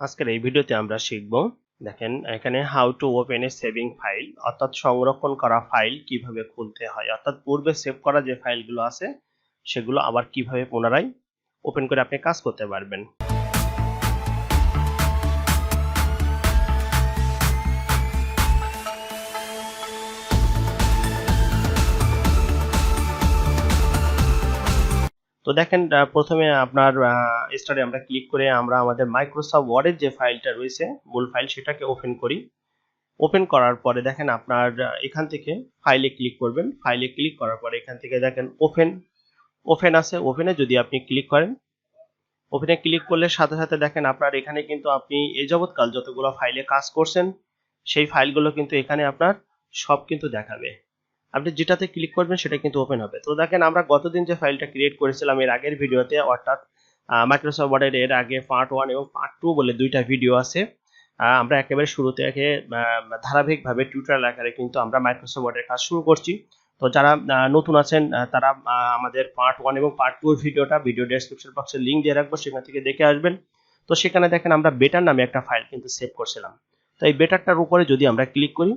আজকের এই ভিডিওতে আমরা শিখব দেখেন এখানে how to open A saving file অর্থাৎ সংরক্ষণ করা ফাইল কিভাবে খুলতে হয় অর্থাৎ পূর্বে সেভ করা যে ফাইলগুলো আছে সেগুলো আবার কিভাবে পুনরায় ওপেন করে আপনি কাজ করতে পারবেন। তো দেখেন প্রথমে আপনার স্টারে আমরা ক্লিক করে আমরা আমাদের মাইক্রোসফট ওয়ার্ডের যে ফাইলটা রয়েছে মূল ফাইল সেটাকে ওপেন করি। ওপেন করার পরে দেখেন আপনার এখান থেকে ফাইলে ক্লিক করবেন। ফাইলে ক্লিক করার পরে এখান থেকে দেখেন ওপেন আছে, ওপেনে যদি আপনি ক্লিক করেন, ওপেনে ক্লিক করলে সাথে সাথে দেখেন আপনার এখানে কিন্তু আপনি এই যাবৎকাল যতগুলো ফাইলে কাজ করছেন সেই ফাইলগুলো কিন্তু এখানে আপনার সব কিন্তু দেখাবে। আপনি যেটাতে ক্লিক করবেন সেটা কিন্তু ওপেন হবে। তো দেখেন আমরা গতদিন যে ফাইলটা ক্রিয়েট করেছিলাম এর আগের ভিডিওতে, অর্থাৎ মাইক্রোসফট ওয়ার্ডের এর আগে পার্ট 1 এবং পার্ট 2 বলে দুইটা ভিডিও আছে। আমরা একেবারে শুরু থেকে ধারাবাহিকভাবে টিউটোরিয়াল আকারে কিন্তু আমরা মাইক্রোসফট ওয়ার্ডের কাজ শুরু করছি। তো যারা নতুন আছেন তারা আমাদের পার্ট 1 এবং পার্ট 2 ভিডিওটা ভিডিও ডেসক্রিপশন বক্সে লিংক দিয়ে রাখবো, সেখান থেকে দেখে আসবেন। তো সেখানে দেখেন আমরা বেটার নামে একটা ফাইল কিন্তু সেভ করছিলাম। তো এই বেটারটার উপরে যদি আমরা ক্লিক করি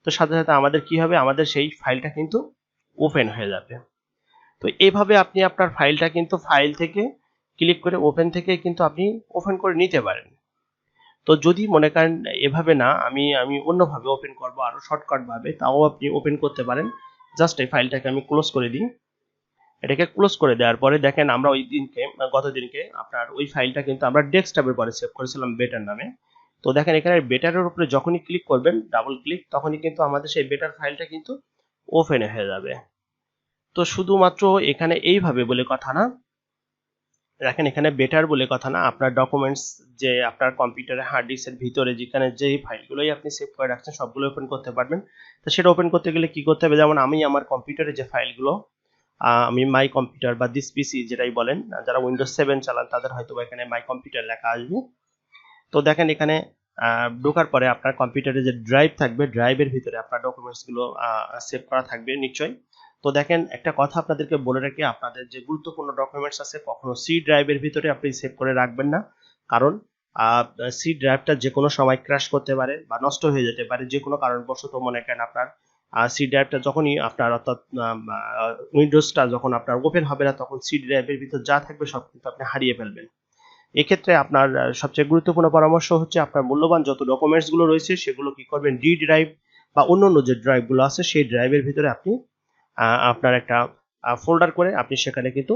তো সাথে সাথে আমাদের কি হবে, আমাদের সেই ফাইলটা কিন্তু ওপেন হয়ে যাবে। তো এইভাবে আপনি আপনার ফাইলটা কিন্তু ফাইল থেকে ক্লিক করে ওপেন থেকে কিন্তু আপনি ওপেন করে নিতে পারেন। তো যদি মনে করেন এভাবে না, আমি অন্যভাবে ওপেন করব আরো শর্টকাট ভাবে, তাও আপনি ওপেন করতে পারেন। জাস্ট এই ফাইলটাকে আমি ক্লোজ করে দিই। এটাকে ক্লোজ করে দেওয়ার পরে দেখেন আমরা ওই দিনকে গতদিনকে আপনার ওই ফাইলটা কিন্তু আমরা ডেস্কটপের পরে সেভ করেছিলাম বেটার নামে। তো দেখেন এখানে বেটারের উপরে যখনই ক্লিক করবেন ডাবল ক্লিক, তখনই কিন্তু আমাদের সেই বেটার ফাইলটা কিন্তু ওপেন হয়ে যাবে। তো শুধুমাত্র এখানে এইভাবে বলে কথা না, দেখেন এখানে বেটার বলে কথা না, আপনার ডকুমেন্টস যে আপনার কম্পিউটারে হার্ড ডিস্কের ভিতরে যেখানে যেই ফাইলগুলোই আপনি সেভ করে রাখছেন সবগুলো ওপেন করতে পারবেন। তো সেটা ওপেন করতে গেলে কি করতে হবে, যেমন আমি আমার কম্পিউটারে যে ফাইলগুলো আমি মাই কম্পিউটার বা দিস পিসি যেটাই বলেন, যারা উইন্ডোজ 7 চালান তাদের হয়তো এখানে মাই কম্পিউটার লেখা আসবে। তো দেখেন এখানে ঢোকার পরে আপনার কম্পিউটারে যে ড্রাইভ থাকবে, ড্রাইভের ভিতরে আপনার ডকুমেন্টস গুলো সেভ করা থাকবে নিশ্চয়ই। তো দেখেন একটা কথা আপনাদেরকে বলে রাখি, আপনাদের যে গুরুত্বপূর্ণ ডকুমেন্টস আছে কখনো সি ড্রাইভের ভিতরে আপনি সেভ করে রাখবেন না, কারণ সি ড্রাইভটা যে কোনো সময় ক্র্যাশ করতে পারে বা নষ্ট হয়ে যেতে পারে যে কোনো কারণবশত। মনে করেন আপনার সি ড্রাইভটা যখনই আপনার অর্থাৎ উইন্ডোজটা যখন আপনার ওপেন হবে না তখন সি ড্রাইভের ভিতর যা থাকবে সব কিন্তু আপনি হারিয়ে ফেলবেন। এক্ষেত্রে আপনার সবচেয়ে গুরুত্বপূর্ণ পরামর্শ হচ্ছে আপনার মূল্যবান যত ডকুমেন্টস গুলো রয়েছে সেগুলো কি করবেন, ডি ড্রাইভ বা অন্যান্য যে ড্রাইভ গুলো আছে সেই ড্রাইভের ভিতরে আপনি আপনার একটা ফোল্ডার করে আপনি সেখানে কিন্তু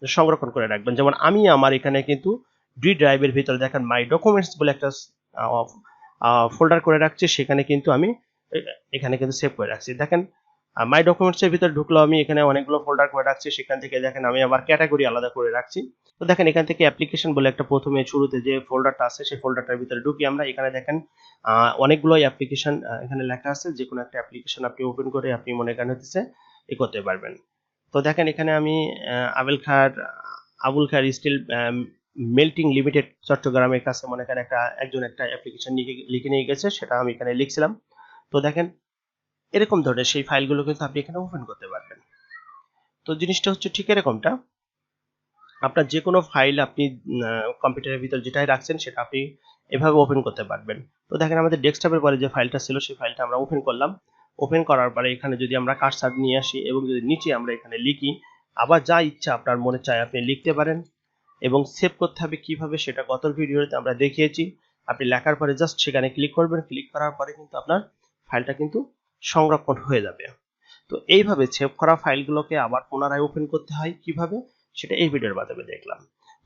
সংরক্ষণ করে রাখবেন। যেমন আমি আমার এখানে কিন্তু ডি ড্রাইভের ভিতরে দেখেন মাই ডকুমেন্টস বলে একটা ফোল্ডার করে রাখছি, সেখানে কিন্তু আমি এখানে কিন্তু সেভ করে রাখছি। দেখেন মাই ডকুমেন্টস এর ভিতরে ঢুকলো, আমি এখানে অনেকগুলো ফোল্ডার করে রাখছি, সেখান থেকে দেখেন আমি আবার ক্যাটাগরি আলাদা করে রাখছি। তো দেখেন এখান থেকে অ্যাপ্লিকেশন বলে একটা প্রথমে শুরুতে যে ফোল্ডারটা আছে সেই ফোল্ডারটার ভিতরে ঢুকি আমরা। এখানে দেখেন অনেকগুলো অ্যাপ্লিকেশন এখানে লেখা আছে, যে কোনো একটা অ্যাপ্লিকেশন আপনি ওপেন করে আপনি মনে করেন হচ্ছে ই করতে পারবেন। তো দেখেন এখানে আমি আবুল খার স্টিল মেল্টিং লিমিটেড চট্টগ্রামের কাছে মনে করেন একজন একটা অ্যাপ্লিকেশন লিখে নিয়ে গেছে, সেটা আমি এখানে লিখছিলাম। তো দেখেন এরকম ধরনের সেই ফাইলগুলো কিন্তু আপনি এখানে ওপেন করতে পারবেন। তো জিনিসটা হচ্ছে ঠিক এরকমটা, আপনার যে কোনো ফাইল আপনি কম্পিউটারের ভিতর যেটাই রাখছেন সেটা আপনি এভাবে ওপেন করতে পারবেন। তো দেখেন আমাদের ডেস্কটপের পরে যে ফাইলটা ছিল সেই ফাইলটা আমরা ওপেন করলাম। ওপেন করার পরে এখানে যদি আমরা কার্সার নিয়ে আসি এবং যদি নিচে আমরা এখানে লিখি, আবার যা ইচ্ছা আপনার মনে চায় আপনি লিখতে পারেন। এবং সেভ করতে হবে কিভাবে সেটা গত ভিডিওতে আমরা দেখিয়েছি। আপনি লেখার পরে জাস্ট সেখানে ক্লিক করবেন, ক্লিক করার পরে কিন্তু আপনার ফাইলটা কিন্তু সংরক্ষণ হয়ে যাবে। তো এইভাবে সেভ করা ফাইলগুলোকে আবার পুনরায় ওপেন করতে হয় কিভাবে সেটা এই ভিডিওর মাধ্যমে দেখলাম।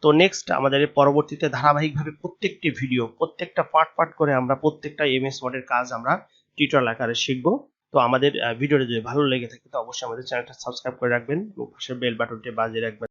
তো নেক্সট আমাদের পরবর্তীতে ধারাবাহিকভাবে প্রত্যেকটি ভিডিও প্রত্যেকটা পার্ট করে আমরা প্রত্যেকটা এমএস ওয়ার্ডের কাজ আমরা টিউটোরিয়াল আকারে শিখব। তো আমাদের ভিডিওটা যদি ভালো লেগে থাকে তো অবশ্যই আমাদের চ্যানেলটা সাবস্ক্রাইব করে রাখবেন এবং পাশের বেল বাটনটি বাজিয়ে রাখবেন।